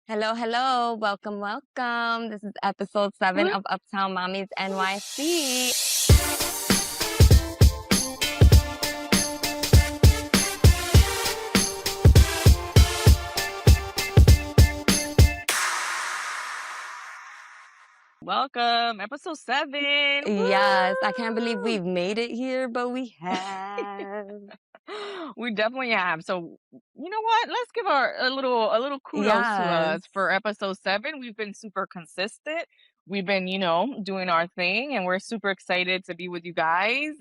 Hello, hello. Welcome, welcome. This is episode 7 Woo. of Uptown Mommies NYC. Welcome, episode 7. Yes, I can't believe Woo! we've made it here, but we have. We definitely have. So, you know what? Let's give a little kudos to Yes. us for episode 7. We've been super consistent. We've been, doing our thing, and we're super excited to be with you guys.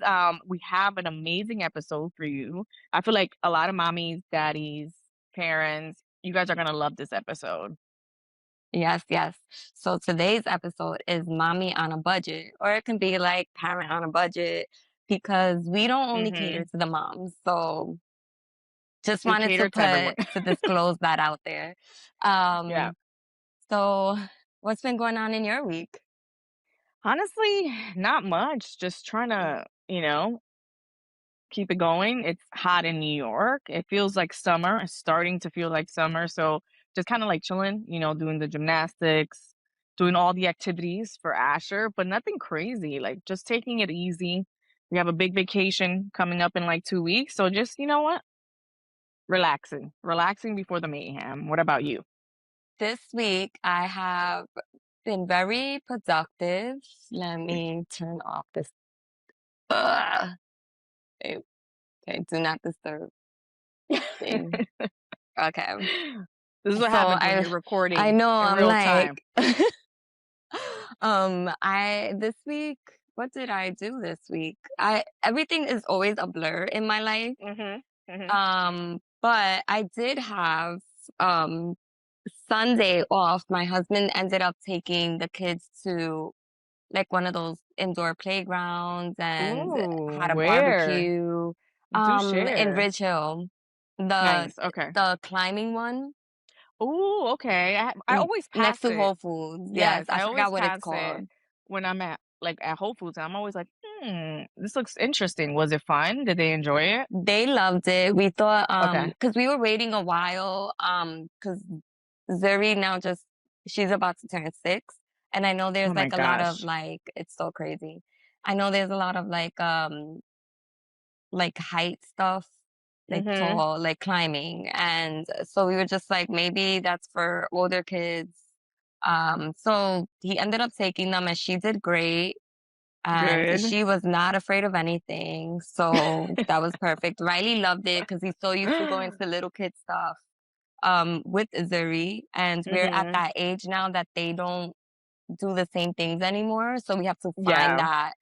We have an amazing episode for you. I feel like a lot of mommies, daddies, parents, you guys are gonna love this episode. Yes, yes. So today's episode is Mommy on a Budget, or it can be like Parent on a Budget, because we don't only cater Mm-hmm. to the moms. So just We wanted to cater to everyone. disclose that out there. Yeah. Um, so what's been going on in your week? Honestly, not much. Just trying to, keep it going. It's hot in New York. It feels like summer. It's starting to feel like summer. So just kind of like chilling, doing the gymnastics, doing all the activities for Asher, but nothing crazy. Like just taking it easy. We have a big vacation coming up in like 2 weeks. So just, you know what? Relaxing before the mayhem. What about you? This week, I have been very productive. Let me turn off this. Ugh. Okay, okay, do not disturb thing. Okay. This is what So happens when I you're I recording know in I'm real time. like I this week, what did I do this week? I Everything is always a blur in my life. Mhm. Mhm. But I did have um Sunday off. My husband ended up taking the kids to like one of those indoor playgrounds and Ooh, had a where? barbecue Do in share. Ridge Hill. The Nice, okay. the climbing one Ooh, okay. I always next pass to it. Whole Foods. Yes, Yes, I I always forgot what it's pass it called. when I'm at Whole Foods, and I'm always like, this looks interesting. Was it fun? Did they enjoy it? They loved it. We thought Okay. because we were waiting a while because Zuri now just she's about to turn 6, and I know Oh there's my like a lot of gosh. like it's so crazy. I know there's a lot of like height stuff, like Mhm. tall, like climbing. And so we were just like, maybe that's for older kids. So he ended up taking them and she did great. And Good. she was not afraid of anything. So that was perfect. Riley loved it because he's so used to going to little kid stuff with Zuri. And we're at Mhm. that age now that they don't do the same things anymore. So we have to find Yeah. that,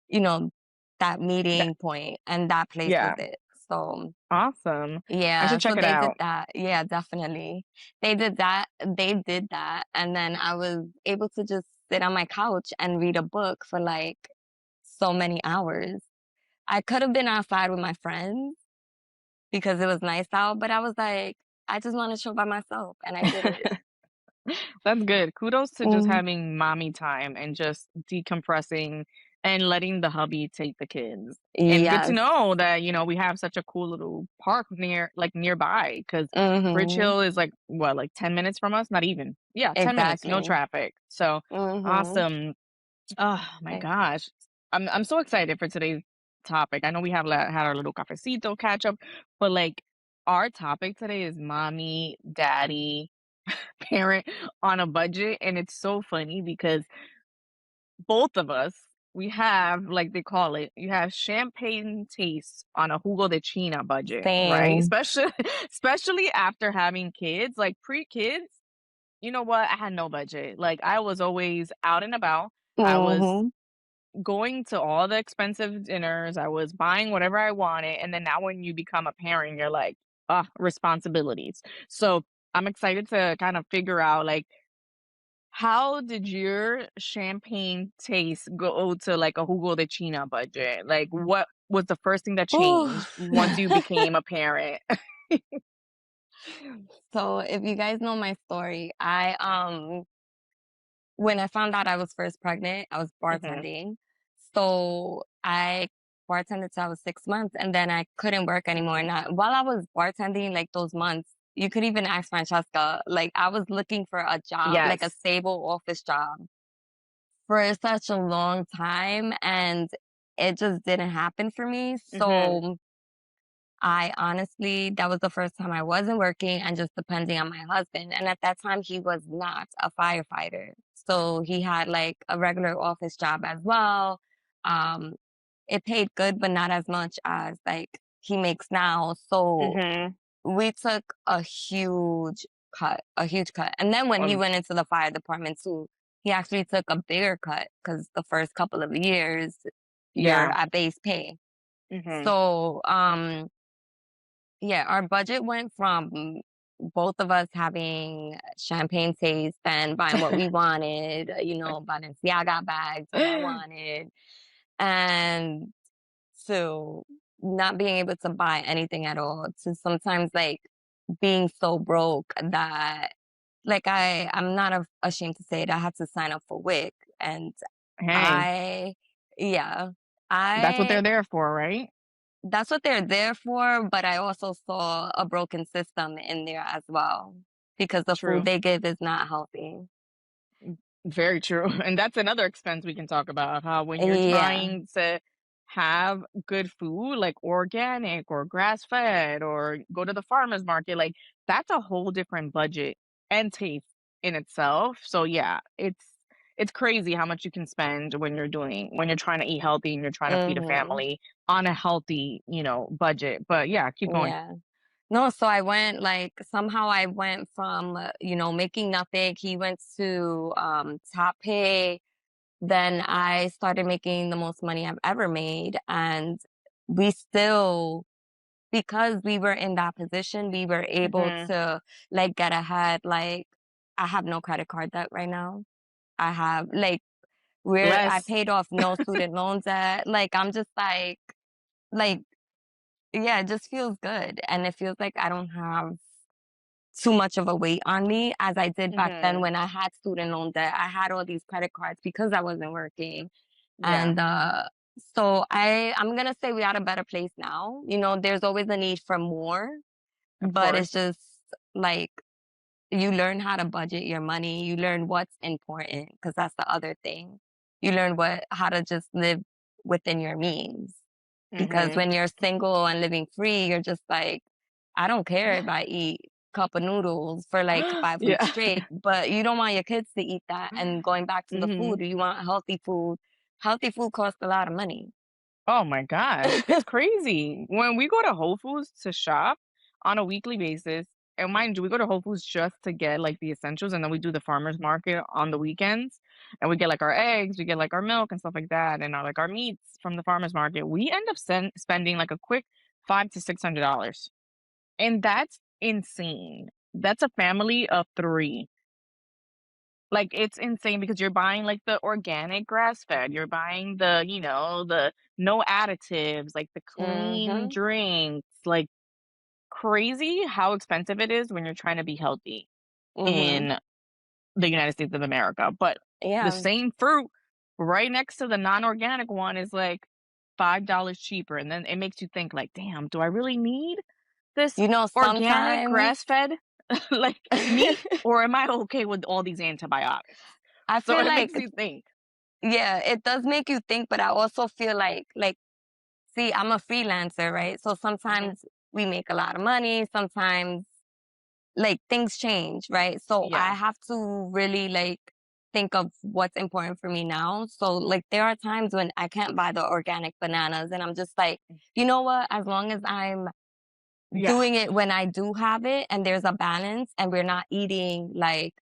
you know, that That, meeting point, and that place was yeah. it. So Awesome. I yeah, should so check it they did out. that. Yeah, definitely. They did that, and then I was able to just sit on my couch and read a book for like so many hours. I could have been outside with my friends because it was nice out, but I was like, I just want to chill by myself, and I did it. That's good. Kudos to just Mm, having mommy time and just decompressing and letting the hubby take the kids. And good to yes. know that, we have such a cool little park nearby because Ridge Mm-hmm. Hill is like what, like 10 minutes from us? Not even. Yeah, 10 minutes, no Exactly. traffic. So Mm-hmm. awesome. Oh my gosh. I'm so excited for today's topic. I know we have had our little cafecito catch up, but like our topic today is mommy, daddy, parent on a budget. And it's so funny because both of us, we have, like they call it, you have champagne taste on a jugo de China budget, right? Same. Especially after having kids, like pre-kids. You know what? I had no budget. Like I was always out and about. I was Mm-hmm. going to all the expensive dinners. I was buying whatever I wanted. And then now when you become a parent, you're like, ah, responsibilities. So I'm excited to kind of figure out like how did your champagne taste go to like a jugo de China budget? Like what was the first thing that Oh. changed once you became a parent? So if you guys know my story, I when I found out I was first pregnant, I was Mhm. bartending. So I bartended till I was 6 months and then I couldn't work anymore. And Mhm. while I was bartending, like those months, you could even ask Francesca. Like, I was looking for a job, like a Yes. stable office job for such a long time, and it just didn't happen for me. Mhm. So I honestly, that was the first time I wasn't working and just depending on my husband. And at that time, he was not a firefighter. So he had like a regular office job as well. Um, it paid good, but not as much as like he makes now. So Mhm. we took a huge cut, a huge cut. And then when he Um, went into the fire department too, he actually took a bigger cut because the first couple of years you're yeah. at base pay. Mhm. So, yeah, our budget went from both of us having champagne taste and buying what we wanted, Balenciaga bags that I wanted, and to not being able to buy anything at all, to sometimes like being so broke that like I'm not ashamed to say it, I had to sign up for WIC and Hey, I yeah, that's what I they're there for, right? that's what they're there for, but I also saw a broken system in there as well because the food True. they give is not healthy. Very true. And that's another expense we can talk about, how when you're Yeah. trying to have good food, like organic or grass fed, or go to the farmer's market, like that's a whole different budget and taste in itself. So yeah, it's crazy how much you can spend when you're trying to eat healthy and you're trying to feed a Mhm. family on a healthy, budget. But yeah, keep going. Yeah. No, so I went like somehow I went from making nothing. He went to top pay. Then I started making the most money I've ever made, and we still because we were in that position, we were able Mhm. to like get ahead. Like I have no credit card debt right now. I have like where I Bless. paid off no student loan debt. Like I'm just like yeah, it just feels good. And it feels like I don't have too much of a weight on me as I did back then Mhm. when I had student loan debt. I had all these credit cards because I wasn't working. Yeah, And so I'm gonna say we're at a better place now. There's always a need for more, of but it's course. just like you learn how to budget your money. You learn what's important because that's the other thing. You learn how to just live within your means. Because Mhm. when you're single and living free, you're just like, I don't care if I eat cup of noodles for like 5 weeks Yeah. straight, but you don't want your kids to eat that. And going back to the Mhm. food, you want healthy food. Healthy food costs a lot of money. Oh my gosh, it's crazy. When we go to Whole Foods to shop on a weekly basis, and mind you, we go to Whole Foods just to get like the essentials, and then we do the farmers market on the weekends, and we get like our eggs, we get like our milk and stuff like that, and our meats from the farmers market. We end up spending like a quick $500 to $600, and that's insane. That's a family of three. Like, it's insane because you're buying, like, the organic grass-fed, you're buying the no additives, like, the clean Mm-hmm. drinks, like, crazy how expensive it is when you're trying to be healthy Mm-hmm. in the United States of America, but the Yeah. same fruit right next to the non-organic one is, like, $5 cheaper, and then it makes you think, like, "Damn, do I really need this organic Sometimes grass-fed, like, meat, or am I okay with all these antibiotics?" I So feel it like makes you think. yeah, it does make you think, but I also feel like see, I'm a freelancer, right? So Mhm. sometimes we make a lot of money, sometimes like things change, right? So Yeah. I have to really like think of what's important for me now. So like there are times when I can't buy the organic bananas and I'm just like, you know what? As long as I'm Yeah. doing it when I do have it and there's a balance and we're not eating like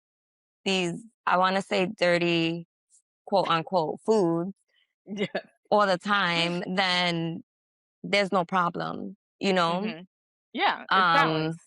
these, I want to say dirty quote unquote foods Yeah. all the time, then there's no problem, you know? Mhm. Yeah, it's balance. Um,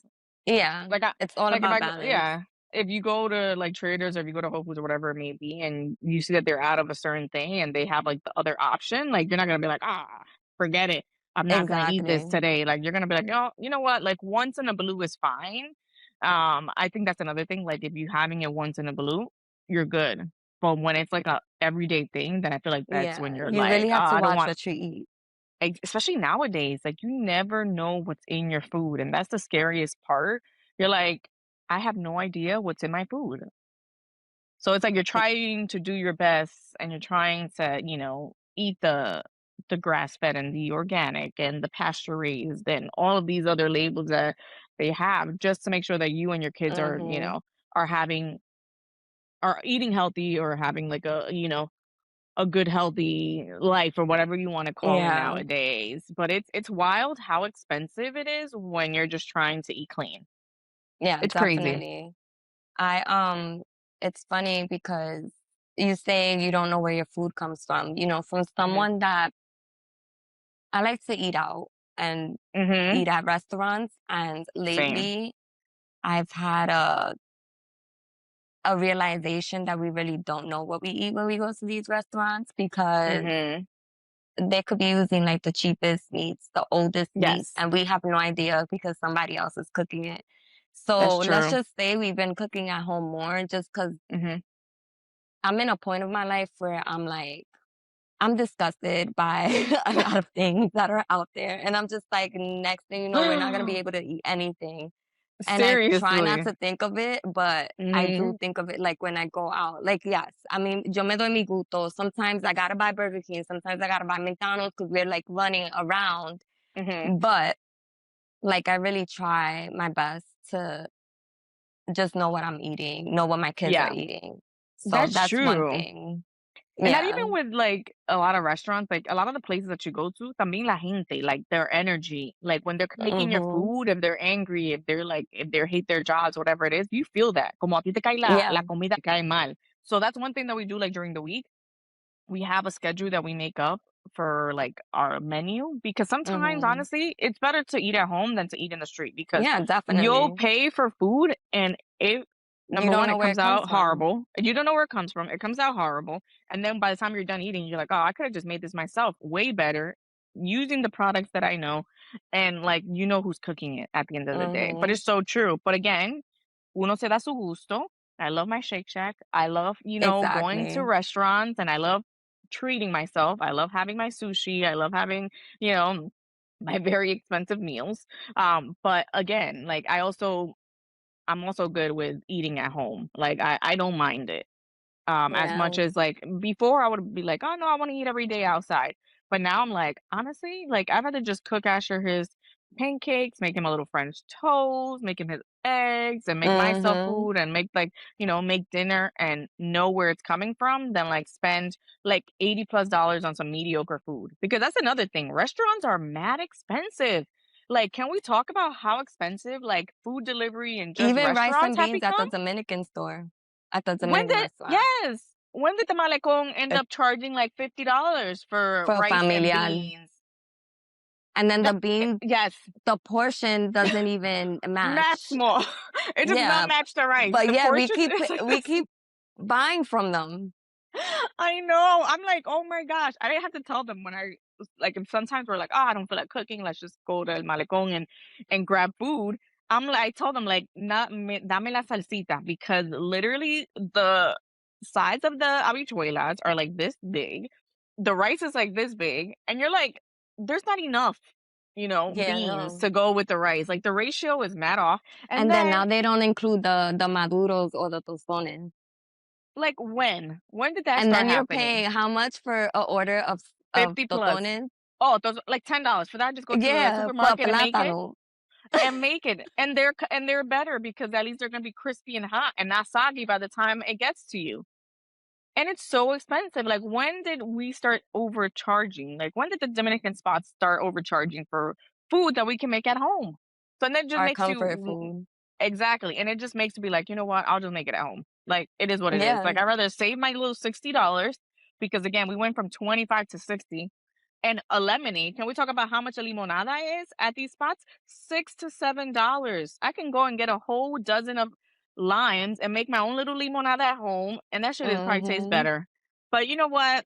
yeah, Like, I it's all like, if about I go balance. yeah. If you go to, like, Traders, or if you go to Whole Foods or whatever it may be, and you see that they're out of a certain thing and they have, like, the other option, like, you're not gonna be like, "Ah, forget it. I'm not gonna eat this Exactly. today." Like, you're gonna be like, "No, you know what? Like, once in a blue is fine." I think that's another thing, like, if you having it once in a blue, you're good. But when it's, like, a everyday thing, then I feel like that's when Yeah, you're you really like, "Oh, have to I don't watch want." what you eat. Especially nowadays, like, you never know what's in your food, and that's the scariest part, you're like, I have no idea what's in my food. So it's like you're trying to do your best and you're trying to, eat the grass fed and the organic and the pasture raised and all of these other labels that they have just to make sure that you and your kids are, Mhm. are having are eating healthy or having like a good healthy life or whatever you want to call it Yeah. nowadays. But it's wild how expensive it is when you're just trying to eat clean. Yeah, It's crazy. definitely. I it's funny because you say you don't know where your food comes from. From Mhm. someone that I like to eat out and Mhm. eat at restaurants, and Same. lately I've had a realization that we really don't know what we eat when we go to these restaurants because Mhm. they could be using like the cheapest meats, the oldest meats, Yes. and we have no idea because somebody else is cooking it. So That's let's true. just say we've been cooking at home more just because Mhm. I'm in a point of my life where I'm like, I'm disgusted by a lot of things that are out there. And I'm just like, next thing you know, we're not going to be able to eat anything. And I try not Seriously. to think of it, but I do Mhm. think of it like when I go out. Like, yes, I mean, yo me doy mi gusto. Sometimes I gotta buy Burger King. Sometimes I gotta buy McDonald's because we're like running around. Mhm. But like, I really try my best to just know what I'm eating, know what my kids are Yeah. eating. So That's that's one true. thing. And not Yeah. even with like a lot of restaurants, like a lot of the places that you go to, también la gente, like their energy, like when they're making your Hmm. food, if they're angry, if they hate their jobs, whatever it is, you feel that. Como a ti te cae la Yeah. comida, te cae mal. So that's one thing that we do like during the week. We have a schedule that we make up for like our menu because sometimes Hmm. honestly it's better to eat at home than to eat in the street because Yeah, you'll definitely. pay for food and it You number don't one know it where comes it comes out from. horrible and you don't know where it comes from, it comes out horrible, and then by the time you're done eating you're like, oh, I could have just made this myself way better using the products that I know, and like who's cooking it at the end of the day. But Hmm. it's so true. But again, uno se da su gusto. I love my Shake Shack. I love, going to Exactly. restaurants, and I love treating myself. I love having my sushi. I love having, you know, my very expensive meals. But again, like I'm also good with eating at home. Like I don't mind it. As much Yeah. as like before I would be like, oh no, I want to eat every day outside. But now I'm like, honestly, like I'd rather just cook Asher his pancakes, make him a little French toast, make him his eggs, and make myself Hmm. food and make like, make dinner and know where it's coming from than like spend like $80+ on some mediocre food. Because that's another thing. Restaurants are mad expensive. Like, can we talk about how expensive like food delivery and just Even rice restaurants and have beans at the become? Dominican store, at the When Dominican did restaurant. yes. When did the malecón end It's up charging like $50 for for rice and familial. beans? And then the That beans, yes, the portion doesn't even not match. small. It does not Yeah. match the rice. But The yeah, we portion keep is like we this. keep buying from them. I know. I'm like, "Oh my gosh." I have to tell them when like, if sometimes we're like, "Oh, I don't feel like cooking. Let's just go to El Malecón and grab food." I told them like, dame la salsita," because literally the size of the habichuelas are like this big. The rice is like this big, and you're like, there's not enough, Yeah, beans no. to go with the rice. Like the ratio is mad off. And And then then now they don't include the maduros or the tostones. like when did that And start then you're happening? paying how much for a order of 50 plus. tostones? Oh, those like $10 for that. Just go to the Yeah, for supermarket and make it plátano. and they're better because at least they're gonna be crispy and hot and not soggy by the time it gets to you. And it's so expensive. Like, when did we start overcharging? Like, when did the Dominican spots start overcharging for food that we can make at home? So then it just Our makes comfort you food. exactly, and it just makes you be like, you know what? I'll just make it at home. Like, it is what it is. Yeah. Like, I'd rather save my little $60 because again, we went from 25 to 60. And a lemonade, can we talk about how much a limonada is at these spots? $6 to $7. I can go and get a whole dozen of limes and make my own little limonada at home, and that shit is probably tastes Mhm. better. But you know what?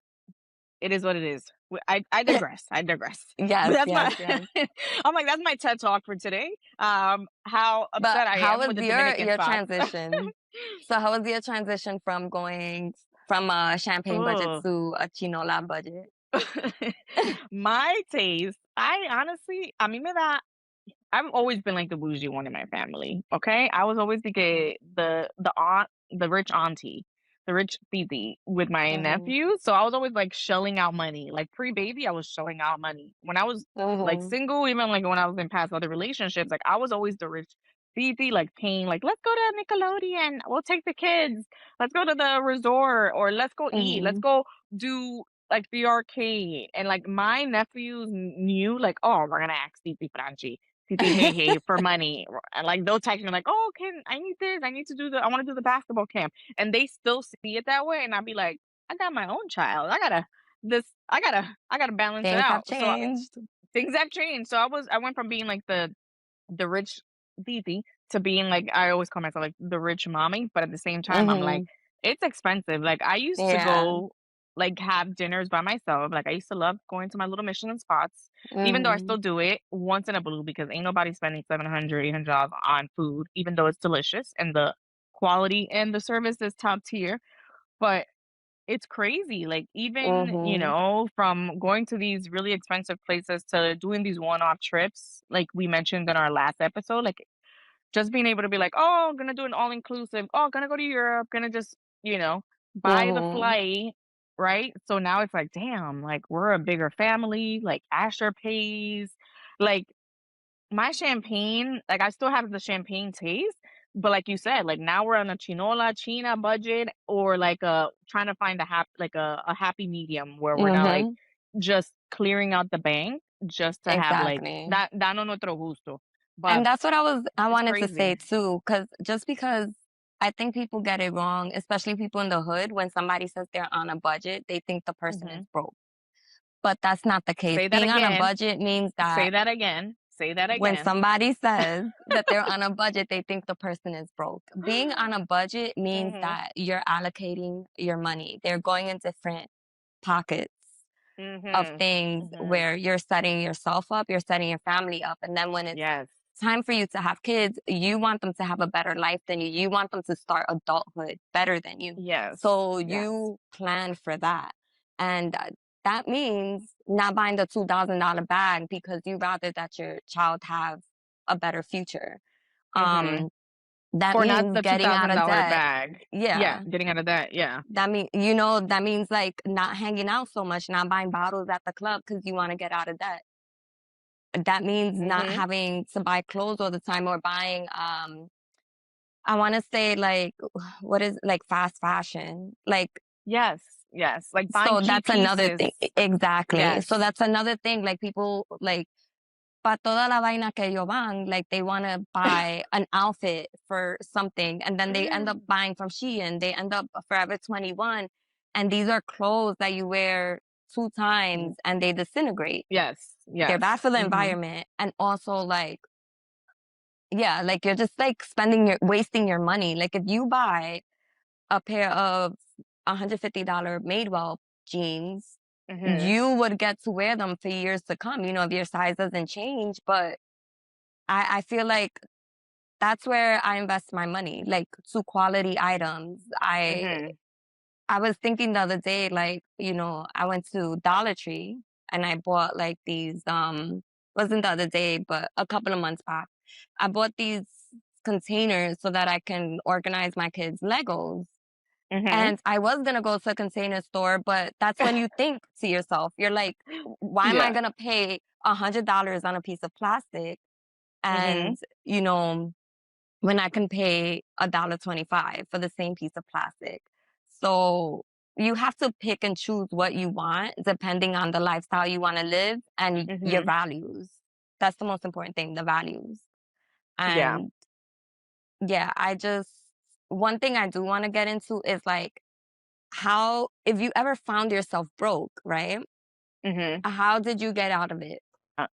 It is what it is. I digress. I digress. But Yes, that's yes, my yes. I'm like, that's my TED talk for today. How But upset I how am was with the your Dominican your spots. transition? So how was your transition from going from a champagne budget Ugh. to a chinola budget? My taste, I honestly, a mí me da I've always been like the bougie one in my family. Okay, I was always the aunt, the rich auntie, the rich titi with my Mhm. nephew. So I was always like shelling out money. Like pre-baby, I was shelling out money. When I was like Mhm. single, even like when I was in past other relationships, like I was always the rich titi, like paying. Like let's go to Nickelodeon. We'll take the kids. Let's go to the resort, or let's go eat. Let's Mhm. go do like the arcade. And like my nephews knew like, oh, we're gonna ask Titi Franchi, Titi Hey Hey for money. And like they'll text me like, oh, can I need this? I need to do I want to do the basketball camp. And they still see it that way. And I'll be like, I got my own child. I gotta balance it Things have out. So changed. things have changed. So I went from being like the rich Titi to being like I always call myself like the rich mommy, but at the same time I'm like Mhm. it's expensive. Like I used to Yeah. go like have dinners by myself. Like I used to love going to my little Michelin spots, even though I still Mhm. do it once in a blue because ain't nobody spending 700, $800 on food, even though it's delicious and the quality and the service is top tier. But it's crazy. Like even, Mhm. from going to these really expensive places to doing these one-off trips, like we mentioned in our last episode, like just being able to be like, "Oh, I'm gonna do an all inclusive. Oh, gonna go to Europe. Gonna just, buy the Mhm. flight." Right? So now it's like, damn, like we're a bigger family. Like Asher pays. Like my champagne, like I still have the champagne taste, but like you said, like now we're on a chinola China budget, or like trying to find a happy medium where we're not like Mhm. just clearing out the bank just to have like Exactly. that dano nuestro gusto. But And that's what I it's wanted to say crazy. too, because just because I think people get it wrong, especially people in the hood, when somebody says they're on a budget, they think the person is Mhm. broke. But that's not the case. Say that Being on a again. budget means Say that that again. Say that when again. somebody says that they're on a budget, they think the person is broke. Being on a budget means Mhm. that you're allocating your money. They're going in different pockets of Mhm. things Mhm. where you're setting yourself up, you're setting your family up. And then when it's Yes. time for you to have kids, you want them to have a better life than you. You want them to start adulthood better than you. Yes. So Yes. you plan for that. And that means not buying the $2,000 bag because you rather that your child have a better future. Mhm. Um, that Or not means the getting out of $2,000 debt. bag. Yeah, Yeah. getting out of that, yeah. That means like not hanging out so much, not buying bottles at the club because you want to get out of debt. That means not Mhm. having to buy clothes all the time or buying I wanna say, like, what is like, fast fashion? Like, Yes, yes, like buying so cheap that's another pieces. thing exactly. So Yes. that's another thing, like, people, like, pa toda la vaina que ellos van, like, they wanna buy an outfit for something, and then they end up buying from Shein, they end up Forever 21, and these are clothes that you wear 2 Mm, times and they disintegrate. yes, They're bad yes. for the Mhm, environment, and also, like, yeah, like, you're just, like, wasting your money. Like, if you buy a pair of $150 Madewell jeans, mhm, you would get to wear them for years to come, if your size doesn't change. But I feel like that's where I invest my money, like to quality items. mhm, I was thinking the other day, like, I went to Dollar Tree and I bought like these, wasn't the other day, but a couple of months back. I bought these containers so that I can organize my kids' Legos. mhm. And I was gonna go to a container store, but that's when you think to yourself, you're like, why am I Yeah. gonna pay $100 on a piece of plastic? Mhm, And, you know, when I can pay $1.25 for the same piece of plastic. So you have to pick and choose what you want depending on the lifestyle you want to live and your mhm. values. That's the most important thing, the values. Yeah. And yeah, one thing I do want to get into is like, how if you ever found yourself broke, right? Mhm. How did you get out of it?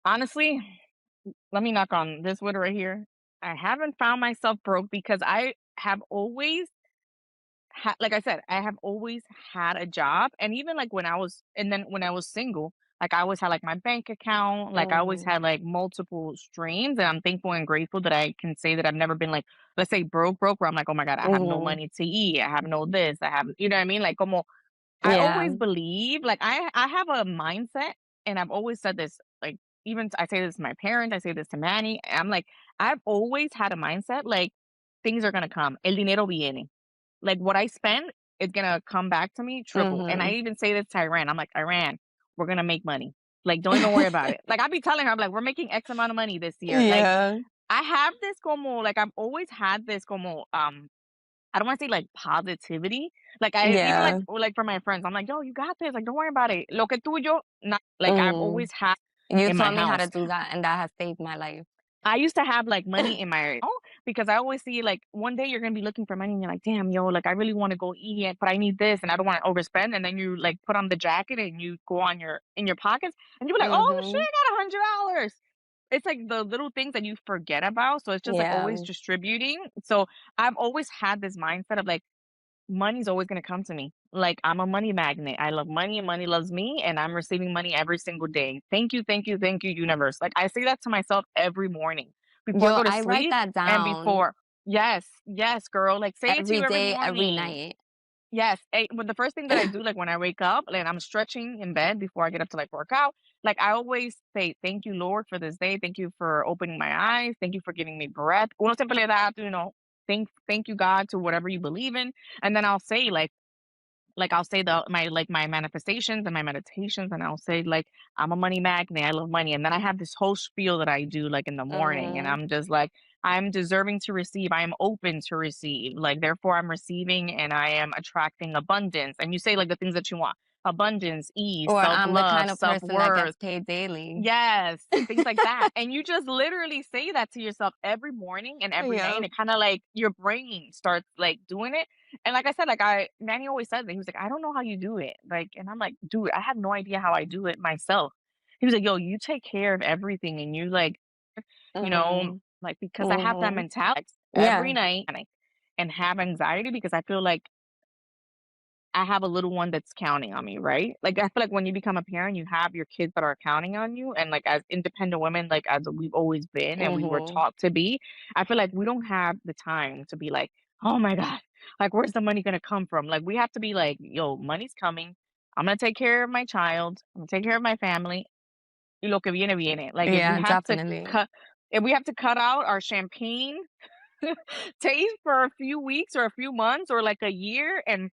Honestly, let me knock on this wood right here. I haven't found myself broke because I have always like I said, I have always had a job, and even like when I was single, like I always had like my bank account, like I always Mhm. had like multiple streams, and I'm thankful and grateful that I can say that I've never been like, let's say broke, where I'm like, oh my god, I have no Mhm. money to eat, I have no this, I have, you know what I mean? Like, como I Yeah. always believe, like I have a mindset, and I've always said this, like even I say this to my parents, I say this to Manny. I'm like, I've always had a mindset like things are gonna come. El dinero viene. Like what I spend is gonna come back to me triple. And I Mhm. even say this to Iran. I'm like, Iran, we're gonna make money. Like, don't even worry about it. Like I be telling her, I'm like, we're making X amount of money this year. Like Yeah. I have this como like I've always had this como I don't want to say like positivity. Like I even Yeah. like for my friends, I'm like, yo, you got this. Like, don't worry about it. Lo que tuyo, not like I've Mhm. always had You in my taught me how to house. do that, and that has saved my life. I used to have like money in my because I always see like one day you're gonna be looking for money and you're like, damn, yo, like I really want to go eat, but I need this and I don't want to overspend. And then you like put on the jacket and you go on your in your pockets and you're like, oh shit, Mhm. I got $100. It's like the little things that you forget about. So it's just like always Yeah. distributing. So I've always had this mindset of like money's always gonna come to me. Like I'm a money magnet. I love money and money loves me, and I'm receiving money every single day. Thank you, universe. Like I say that to myself every morning before I Yo, go to I write sleep that and down before. Yes, yes, girl. Like say it to every you every day, every morning. night. Yes, but the first thing that I do, like when I wake up, like I'm stretching in bed before I get up to like work out, like I always say, "Thank you, Lord, for this day. Thank you for opening my eyes. Thank you for giving me breath." Uno siempre le da, thank you, God, to whatever you believe in, and then I'll say like I'll say my manifestations and my meditations, and I'll say like I'm a money magnet, I love money, and then I have this whole spiel that I do like in the morning, and Mhm. I'm just like I'm deserving to receive, I am open to receive, like therefore I'm receiving and I am attracting abundance. And you say like the things that you want: abundance, ease, Or self I'm the love, kind of self person that worth. gets paid daily. Yes, things like that. And you just literally say that to yourself every morning and every night, and Yep. it kind of like your brain starts like doing it. And like I said, like Manny always says that he was like, I don't know how you do it. Like, and I'm like, dude, I have no idea how I do it myself. He was like, yo, you take care of everything, and you like, you know, Mhm. like because I have that Mhm. mentality every Yeah. night and have anxiety because I feel like I have a little one that's counting on me, right? Like, I feel like when you become a parent, you have your kids that are counting on you. And like, as independent women, like, as we've always been and we were Mhm. taught to be, I feel like we don't have the time to be like, oh my God, like, where's the money going to come from? Like, we have to be like, yo, money's coming. I'm going to take care of my child. I'm going to take care of my family. Y lo que viene, viene. Like, Yeah, definitely. if we have to cut out our champagne taste for a few weeks or a few months or like a year and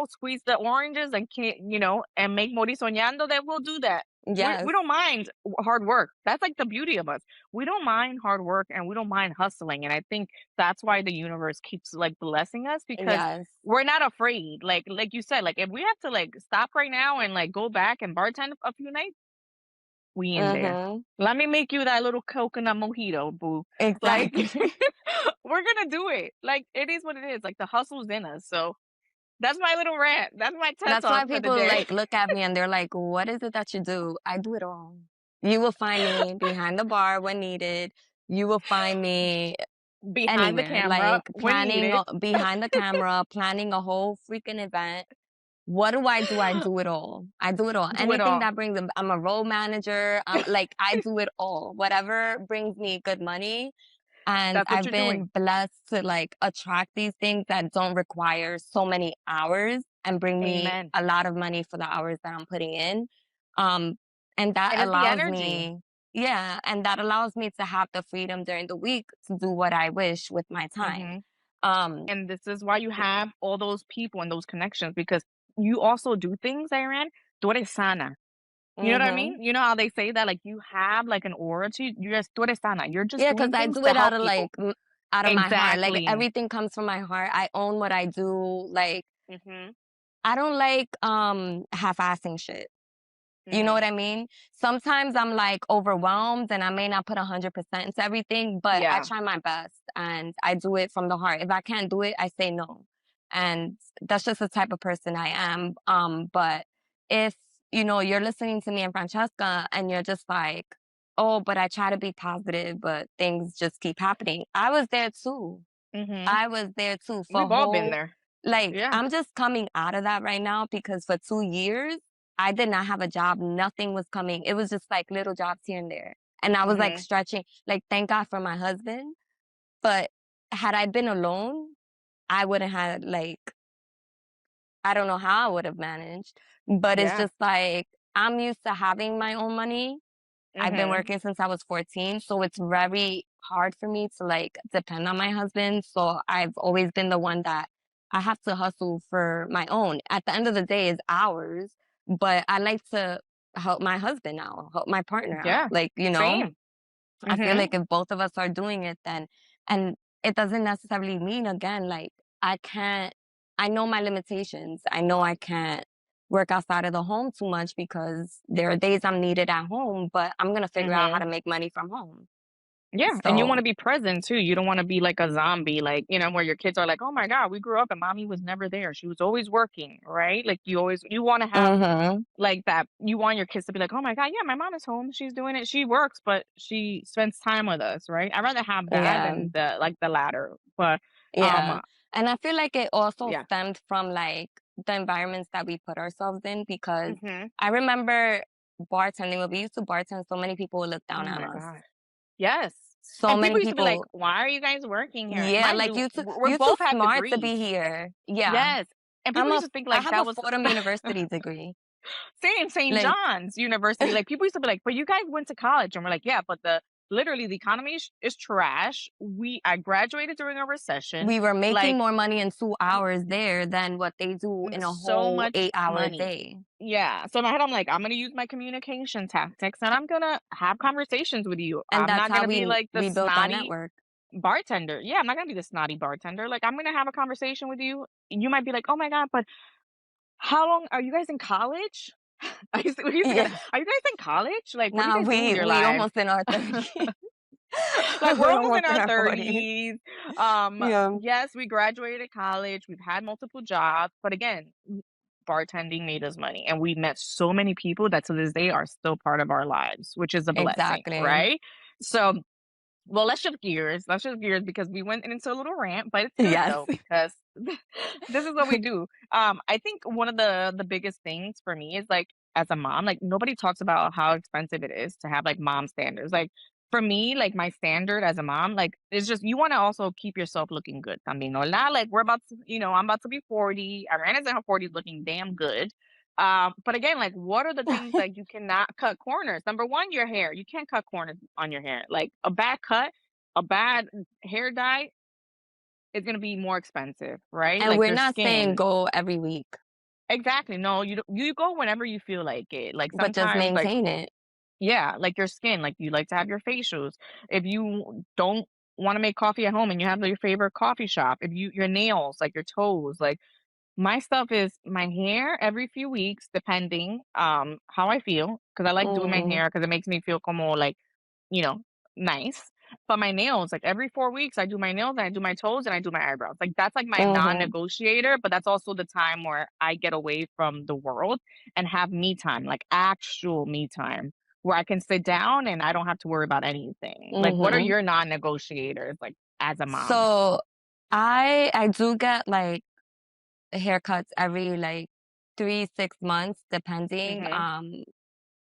squeeze the oranges and and make mori soñando, then we'll do that. We Yes. don't mind hard work. That's like the beauty of us. We don't mind hard work and we don't mind hustling, and I think that's why the universe keeps like blessing us because Yes. we're not afraid. Like you said, like if we have to like stop right now and like go back and bartend a few nights, we in there. Mhm. Let me make you that little coconut mojito, boo. Like, Exactly. we're gonna do it. Like, it is what it is. Like, the hustle's in us. So that's my little rant. That's my TED That's why talk for the people day. like look at me and they're like, "What is it that you do?" I do it all. You will find me behind the bar when needed. You will find me Behind the anywhere, camera like when needed. behind the camera, planning a whole freaking event. What do I do? I do it all. I do it all. Do it Anything all. that brings I'm a role manager. I'm like I do it all. Whatever brings me good money. And That's what I've you're doing. been blessed to like attract these things that don't require so many hours and bring me Amen. a lot of money for the hours that I'm putting in. Um, and that And it's the allows energy. me, yeah, and that allows me to have the freedom during the week to do what I wish with my time. hmm Um, And this is why you have all those people and those connections because you also do things, Aaron. Tú eres sana. You know what I mhm. mean? You know how they say that, like, you have, like, an aura to you? You're just tú eres sana. You're just Yeah, because doing I things do to it out help of people. like out of my heart. Like Exactly. everything comes from my heart. I own what I do. Like Mhm, I don't like half-assing shit. You know mhm. what I mean? Sometimes I'm like overwhelmed and I may not put 100% into everything, but I Yeah. try my best and I do it from the heart. If I can't do it, I say no. And that's just the type of person I am. But if, you're listening to me and Francesca and you're just like, oh, but I try to be positive, but things just keep happening. I was there too. Mhm. I was there too for a We've all been whole there. like, Yeah. I'm just coming out of that right now because for 2 years, I did not have a job. Nothing was coming. It was just like little jobs here and there. And I was like Mhm. stretching, like, thank God for my husband. But had I been alone, I wouldn't have like, I don't know how I would have managed. But it's Yeah. just like, I'm used to having my own money I've been Mhm. working since I was 14, so it's very hard for me to like depend on my husband. So I've always been the one that I have to hustle for my own. At the end of the day, it's ours, but I like to help my husband out, help my partner out. Yeah. Like, Same. I feel Mhm. like if both of us are doing it, then, and it doesn't necessarily mean again, like, I can't, I know my limitations. I know I can't work outside of the home too much because there are days I'm needed at home, but I'm going to figure out how Mhm. to make money from home. Yeah, and you So, wanna be present too. You don't wanna be like a zombie, like, where your kids are like, "Oh my god, we grew up and mommy was never there. She was always working," right? Like, you wanna have hmm like that. You want your kids to be like, "Oh my god, yeah, my mom is home. She's doing it. She works, but she spends time with us," right? I'd rather have that yeah, than the latter. But, yeah. um, And I feel like it also yeah. stemmed from like the environments that we put ourselves in because Mhm. I remember bartending, when we used to bartend, so many people would look down Oh on my us. god. Yes. So And people many used to be like, people. "Why are you guys working here?" Yeah, Mind like you, we're you too both have smart to degrees. be here. Yeah. Yes. And people used to think I like have that a was Fordham University degree. same, St. Like John's University. Like people used to be like, "But you guys went to college," and we're like, "Yeah, but the literally the economy is trash. I graduated during a recession. we were making Like more money in 2 hours there than what they do in a so whole much 8-hour money." day. Yeah. So in my head, I'm like, I'm gonna use my communication tactics, and I'm gonna have conversations with you. And I'm that's not how gonna be like the we built our snotty network. bartender. Yeah, I'm not gonna be the snotty bartender. Like I'm gonna have a conversation with you. You might be like, "Oh my god, but how long are you guys in college?" We used to get, Yeah. "Are you guys in college? Like, what do you Now guys do with your we lives?" almost in our 30s. Like, we're We're almost in almost in our our 40s. 30s. Yeah. Yes, we graduated college, we've had multiple jobs, but again, bartending made us money, and we met so many people that to this day are still part of our lives, which is a blessing, Exactly. right? So well, let's shift gears. Let's shift gears because we went into a little rant, but it's good Yes. though because this is what we do. I think one of the biggest things for me is like as a mom, like nobody talks about how expensive it is to have like mom standards. Like for me, like my standard as a mom, like it's just you want to also keep yourself looking good. I mean, no, not like we're about to, I'm about to be 40. Ariana's in her 40s looking damn good. But again, like, what are the things that you cannot cut corners? Number one, your hair. You can't cut corners on your hair. Like a bad cut, a bad hair dye is gonna be more expensive, right? And Like we're your not saying skin. go every week, Exactly. No, you don't, you go whenever you feel like it. Like but just sometimes, like maintain it. yeah, like your skin. Like you like to have your facials. If you don't want to make coffee at home and you have your favorite coffee shop, if your nails, like your toes, like my stuff is my hair every few weeks, depending how I feel, because I like doing my Mhm. hair because it makes me feel como like, you know, nice. But my nails, like every 4 weeks, I do my nails and I do my toes and I do my eyebrows. Like that's like my Mhm. non-negotiator, but that's also the time where I get away from the world and have me time, like actual me time, where I can sit down and I don't have to worry about anything. Like, what are Mhm. your non-negotiators, like as a mom? So I do get like haircuts every like 3, 6 months, depending. Hmm.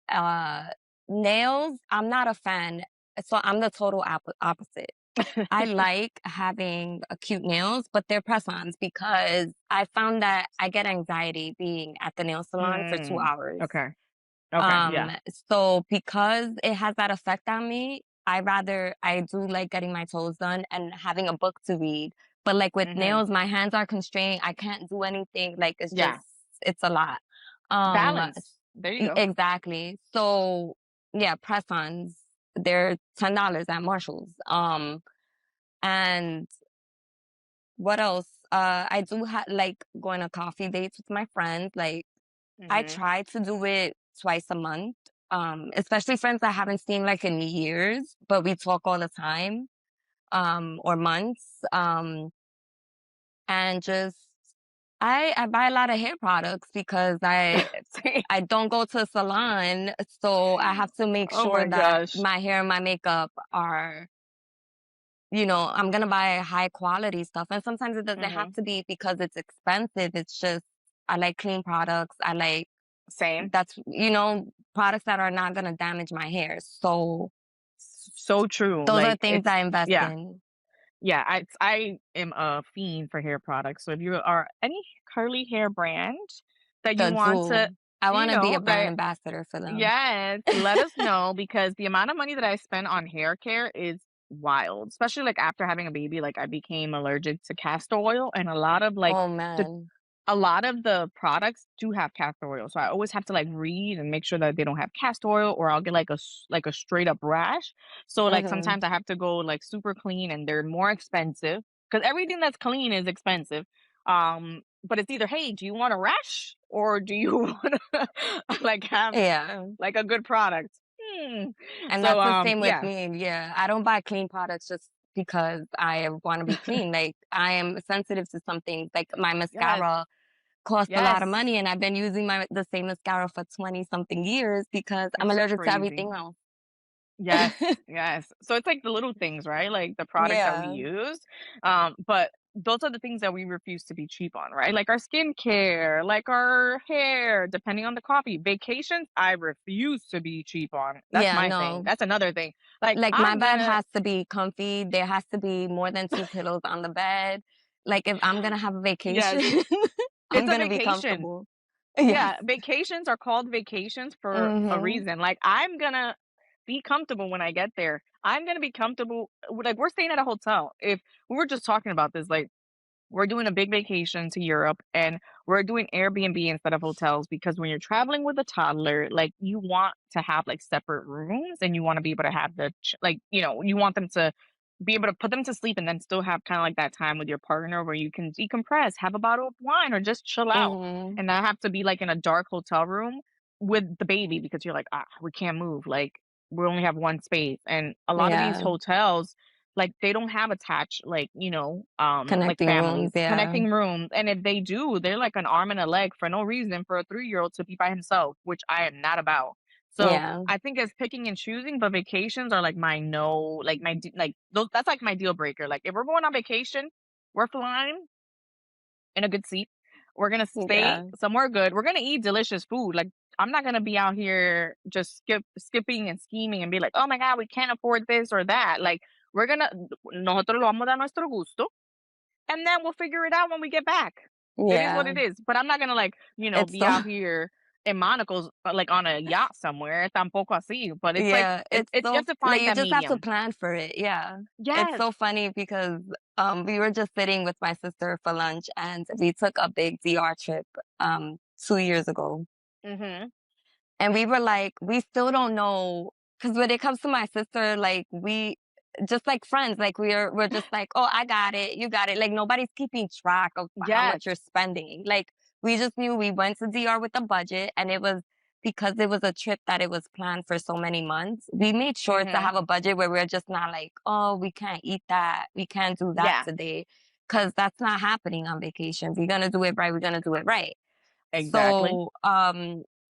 Uh, nails, I'm not a fan. So I'm the total opposite. I like having cute nails, but they're press-ons because I found that I get anxiety being at the nail salon for two Mm, hours. okay. Okay, Um, yeah. so because it has that effect on me, I do like getting my toes done and having a book to read. But like with Mhm. nails, my hands are constrained. I can't do anything. Like Yeah. it's a lot. Um, Balance. There you go. exactly. So yeah, press-ons, they're $10 at Marshall's. And what else? I do have like going on coffee dates with my friends. Like I Mhm. try to do it twice a month, especially friends I haven't seen like in years, but we talk all the time, or months. And just I buy a lot of hair products because See? I don't go to a salon, so I have to make Oh sure my that gosh. my hair and my makeup are, I'm gonna buy high quality stuff. And sometimes it doesn't have Mhm. to be because it's expensive. It's just I like clean products. I like Same. products that are not gonna damage my hair. So So true. those are Like things it's I invest yeah. in. Yeah, I am a fiend for hair products. So if you are any curly hair brand that you The want to Zoo. I you wanna be a know, brand that ambassador for them. yes, let us know because the amount of money that I spend on hair care is wild. Especially like after having a baby, like I became allergic to castor oil and Oh, the man. a lot of the products do have castor oil, so I always have to, like, read and make sure that they don't have castor oil or I'll get, like, a straight up rash. So, like, Mhm. sometimes I have to go, like, super clean and they're more expensive because everything that's clean is expensive. But it's either, "Hey, do you want a rash or do you wanna, like, have, Yeah. like, a good product?" Hmm. And So, that's the same with yeah. me, yeah. I don't buy clean products just because I wanna be clean, like, I am sensitive to some things, like, my Yes. mascara costs a lot of Yes. money, and I've been using the same mascara for 20 something years because I'm It's allergic to crazy. everything else. Yes, yes. So it's like the little things, right? Like the products that we Yeah. use. But those are the things that we refuse to be cheap on, right? Like our skincare, like our hair, depending on the coffee. Vacations, I refuse to be cheap on. That's Yeah, my thing. no. That's another thing. Like Like, my I'm bed gonna has to be comfy, there has to be more than 2 pillows on the bed. Like, if I'm gonna have a vacation, yes, it's I'm a gonna be vacation. comfortable. Yes. Yeah, vacations are called vacations for a Mhm. reason. Like I'm gonna be comfortable when I get there. I'm gonna be comfortable. Like we're staying at a hotel. If we were just talking about this, like we're doing a big vacation to Europe and we're doing Airbnb instead of hotels because when you're traveling with a toddler, like you want to have like separate rooms and you want to be able to have like, you know, you want them to be able to put them to sleep and then still have kind of like that time with your partner where you can decompress, have a bottle of wine or just chill out Mhm. and not have to be like in a dark hotel room with the baby because you're like, ah, we can't move. Like we only have one space. And a lot of these Yeah. hotels, like, they don't have attached, like, like, Connecting rooms, families, yeah. connecting rooms, and if they do, they're like an arm and a leg for no reason for a three-year-old to be by himself, which I am not about. So, Yeah. I think it's picking and choosing, but vacations are, like, my no like, my d like, those that's, like, my deal breaker, like, if we're going on vacation, we're flying in a good seat, we're gonna stay Yeah. somewhere good, we're gonna eat delicious food, like, I'm not gonna be out here just skipping and scheming and be like, "Oh my god, we can't afford this or that." Like, we're gonna nosotros lo vamos a dar nuestro gusto, and then we'll figure it out when we get back. It is what Yeah. it is, but I'm not gonna, like, It's be so out here in monocles, like, on a yacht somewhere, tampoco así, but it's like yeah, it's it's you so have to like, find you that just have to medium. plan for it, yeah. It's Yes. so funny because, we were just sitting with my sister for lunch, and we took a big DR trip, 2 years ago. Mhm. And we were like, we still don't know, because when it comes to my sister, like, we just like friends, like, we're just like, "Oh, I got it, you got it." Like, nobody's keeping track of how Yes. much you're spending. Like, we just knew we went to DR with a budget, and it was because it was a trip that it was planned for so many months, we made sure to Mhm. have a budget where we're just not like, "Oh, we can't eat that. We can't do that Yeah, today," because that's not happening on vacation. If we're gonna do it right, we're gonna do it right. exactly. So,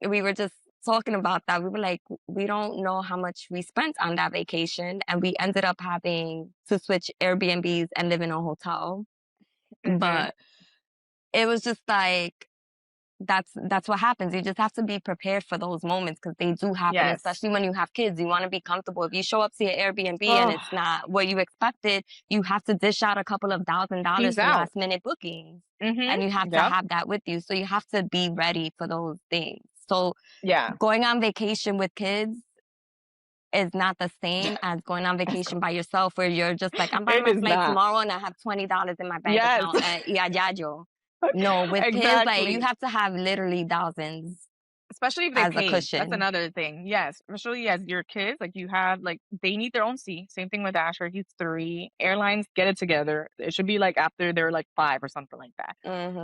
we were just talking about that. We were like, we don't know how much we spent on that vacation, and we ended up having to switch Airbnbs and live in a hotel. Mhm. But it was just like that's what happens. You just have to be prepared for those moments because they do happen, Yes. especially when you have kids. You want to be comfortable. If you show up to your Airbnb and Oh, it's not what you expected, you have to dish out a couple of $1,000 peace for out. last minute bookings. Mhm. And you have to Yep. have that with you. So you have to be ready for those things. So Yeah. going on vacation with kids is not the same as going on vacation by yourself where you're just like, I'm buying It my is flight not. tomorrow and I have $20 in my bank Yes. account and yeah, yeah, yo. No, with kids, like you Exactly. have to have literally thousands Especially if they as a pay. That's cushion. another thing. Yes, especially as your kids, like you have, like they need their own seat. Same thing with Asher. He's 3. Airlines get it together. It should be like after they're like 5 or something like that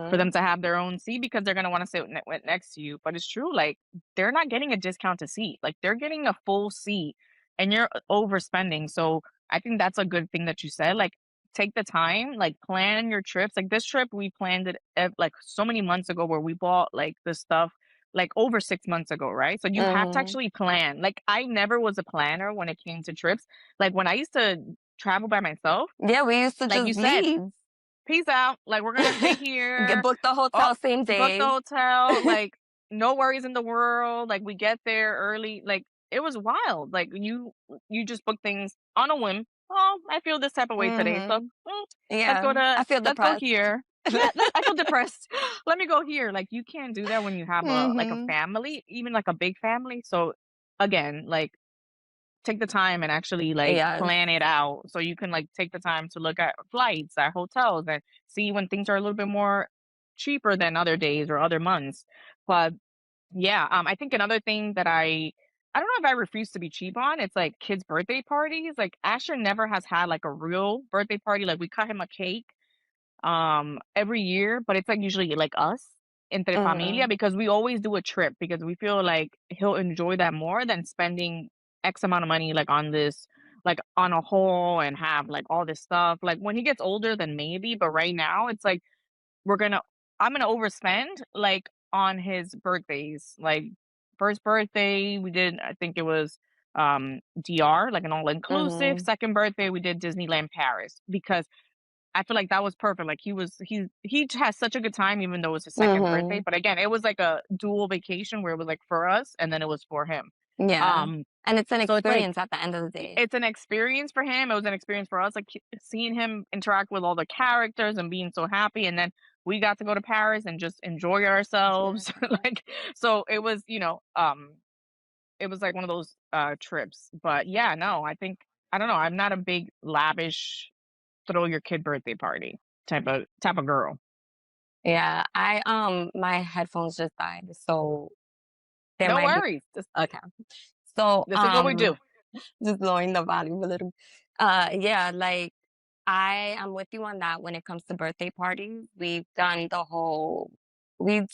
for Mhm. them to have their own seat because they're gonna want to sit next to you. But it's true, like they're not getting a discounted seat. Like they're getting a full seat, and you're overspending. So I think that's a good thing that you said. Like take the time, like plan your trips. Like this trip, we planned it like so many months ago, where we bought like the stuff like over 6 months ago, right? So you have to Mhm. actually plan. Like I never was a planner when it came to trips. Like when I used to travel by myself, Yeah, we used to like you just said, leave. peace out. Like we're gonna stay Get here. booked the Oh, hotel same book the day. hotel. Like no worries in the world. Like we get there early. Like it was wild. Like you just book things on a whim. "Oh, I feel this type of way today, so, Mhm. Yeah, I feel let's go depressed. here." Yeah, I feel depressed. Let me go here. Like, you can't do that when you have a Mhm. family, even, like, a big family. So, again, like, take the time and actually, like, Yes. plan it out so you can, like, take the time to look at flights, at hotels, and see when things are a little bit more cheaper than other days or other months. But yeah, I think another thing that I don't know if I refuse to be cheap on, it's like kids' birthday parties. Like Asher never has had like a real birthday party. Like we cut him a cake every year, but it's like usually like us entre familia Mhm. because we always do a trip because we feel like he'll enjoy that more than spending X amount of money like on this like on a whole and have like all this stuff. Like when he gets older then maybe, but right now it's like we're gonna I'm gonna overspend, like, on his birthdays. Like, first birthday, we did I think it was, DR, like, an all-inclusive. Mhm. Second birthday, we did Disneyland Paris because I feel like that was perfect. Like, he has such a good time even though it was his second birthday, Mhm. but again, it was like a dual vacation where it was, like, for us, and then it was for him. Yeah. Um, And it's an so it's like experience at the end of the day. it's an experience for him, it was an experience for us, like, seeing him interact with all the characters and being so happy, and then we got to go to Paris and just enjoy ourselves, like, so it was, it was, like, one of those, trips, but yeah, no, I don't know, I'm not a big lavish throw your kid birthday party type of girl. Yeah, my headphones just died, so there No might be worries, okay. So, this is what we do. just lowering the volume a little. Yeah, like I am with you on that when it comes to birthday parties. We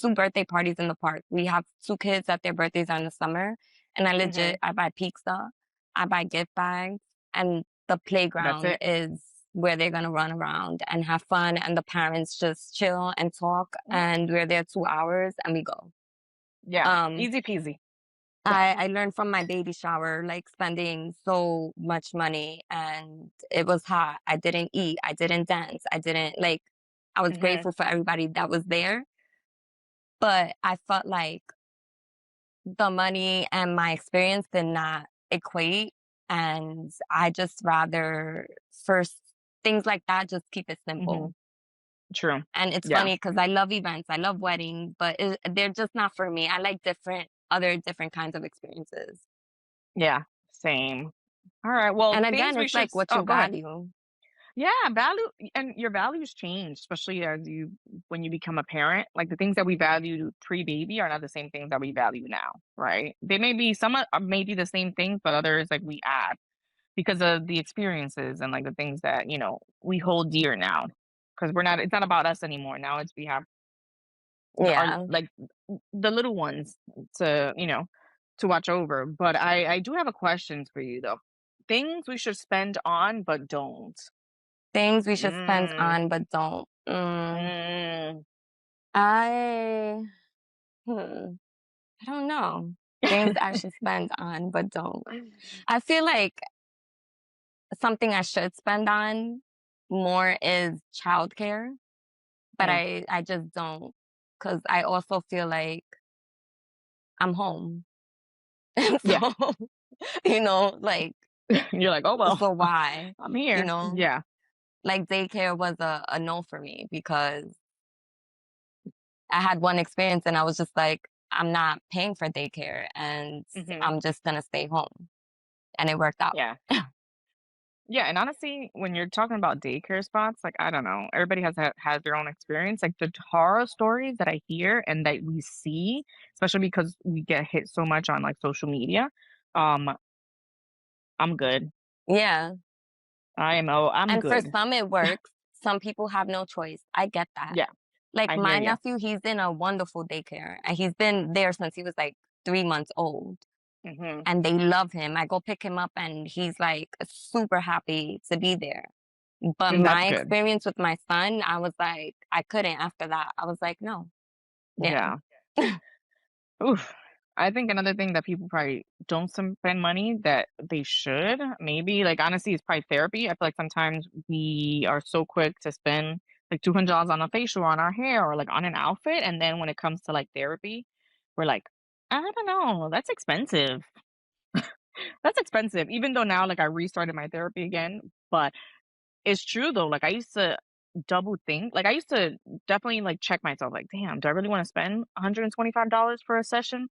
do birthday parties in the park. We have 2 kids that their birthdays are in the summer, and Mhm, I buy pizza, I buy gift bags, and the that's playground it. is where they're gonna run around and have fun, and the parents just chill and talk, Mhm, and we're there 2 hours and we go. yeah, Um, easy peasy. I learned from my baby shower, like, spending so much money, and it was hot. I didn't eat, I didn't dance, I was Mhm, grateful for everybody that was there, but I felt like the money and my experience did not equate, and I just rather first things like that, just keep it mhm, simple. true. And it's Yeah, funny because I love events, I love weddings, but they're just not for me. I like different kinds of experiences. yeah, same. Alright, well, And things again, we it's should like s what oh, you go ahead. value. Yeah, value and your values change, especially as you when you become a parent. Like the things that we value pre-baby are not the same things that we value now, right? They may be maybe the same things, but others like we add because of the experiences and like the things that we hold dear now. Because we're not, it's not about us anymore. Now it's we have our Yeah. like the little ones to to watch over. But I do have a question for you though. Things we should spend on but don't. Things we should spend Mm. on but don't. Mm. I hmm, I don't know. Things I should spend on but don't. I feel like something I should spend on more is childcare, but Mm, I just don't because I also feel like I'm home. And yeah. so, like, You're like, "Oh, well, so why? I'm You here." know, Yeah. like daycare was a no for me because I had one experience and I was just like, I'm not paying for daycare and Mhm. I'm just gonna stay home. And it worked out. Yeah. Yeah, and honestly, when you're talking about daycare spots, like, I don't know, everybody has their own experience. Like, the horror stories that I hear and that we see, especially because we get hit so much on, like, social media, um, I'm good. Yeah. I'm And for good. some it works. Some people have no choice. I get that. Yeah, Like I hear my you. nephew, he's in a wonderful daycare and he's been there since he was like 3 months old. Mhm. And they love him. I go pick him up and he's like super happy to be there. But Mm, that's my good. experience with my son, I was like, I couldn't after that. I was like, no. Yeah. Yeah. Oof. I think another thing that people probably don't spend money that they should, maybe, like, honestly, is probably therapy. I feel like sometimes we are so quick to spend like $200 on a facial or on our hair or like on an outfit. And then when it comes to like therapy, we're like, I don't know, that's expensive. That's expensive. Even though now, like, I restarted my therapy again. But it's true though, like, I used to double think like, I used to definitely, like, check myself, like, "Damn, do I really wanna spend $125 for a session?"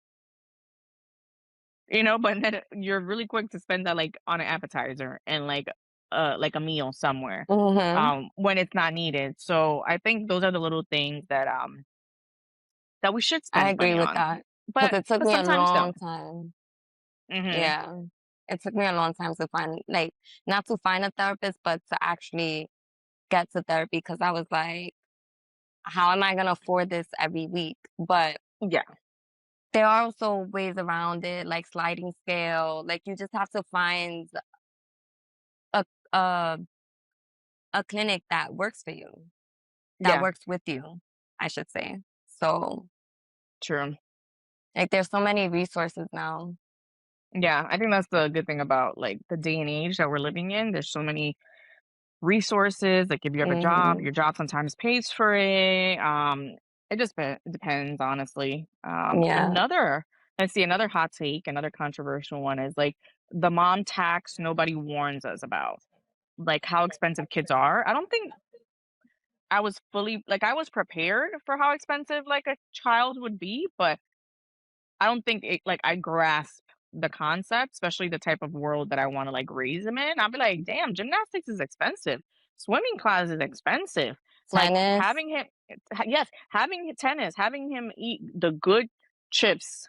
You know, but then you're really quick to spend that, like, on an appetizer and, like, a meal somewhere, Mhm. when it's not needed. So, I think those are the little things that we should I spend agree money with on, that because it took but me a sometimes long don't. time. Mhm. Yeah. It took me a long time to find, like, not to find a therapist, but to actually get to therapy because I was like, how am I gonna afford this every week? But Yeah. there are also ways around it, like sliding scale. Like you just have to find a a a clinic that works for you, that Yeah. works with you, I should say. So, True. like, there's so many resources now. Yeah, I think that's the good thing about, like, the day and age that we're living in. There's so many resources, like, if you have a job, Mhm. your job sometimes pays for it, it just depends, honestly. Yeah. Let's see, another hot take, another controversial one is, like, the mom tax nobody warns us about, like, how expensive kids are. I don't think I was prepared for how expensive, like, a child would be, but I don't think I grasp the concept, especially the type of world that I wanna, like, raise him in. I'll be like, "Damn, gymnastics is expensive. Swimming class is expensive." Like, Tennis. having him yes, having tennis, having him eat the good chips,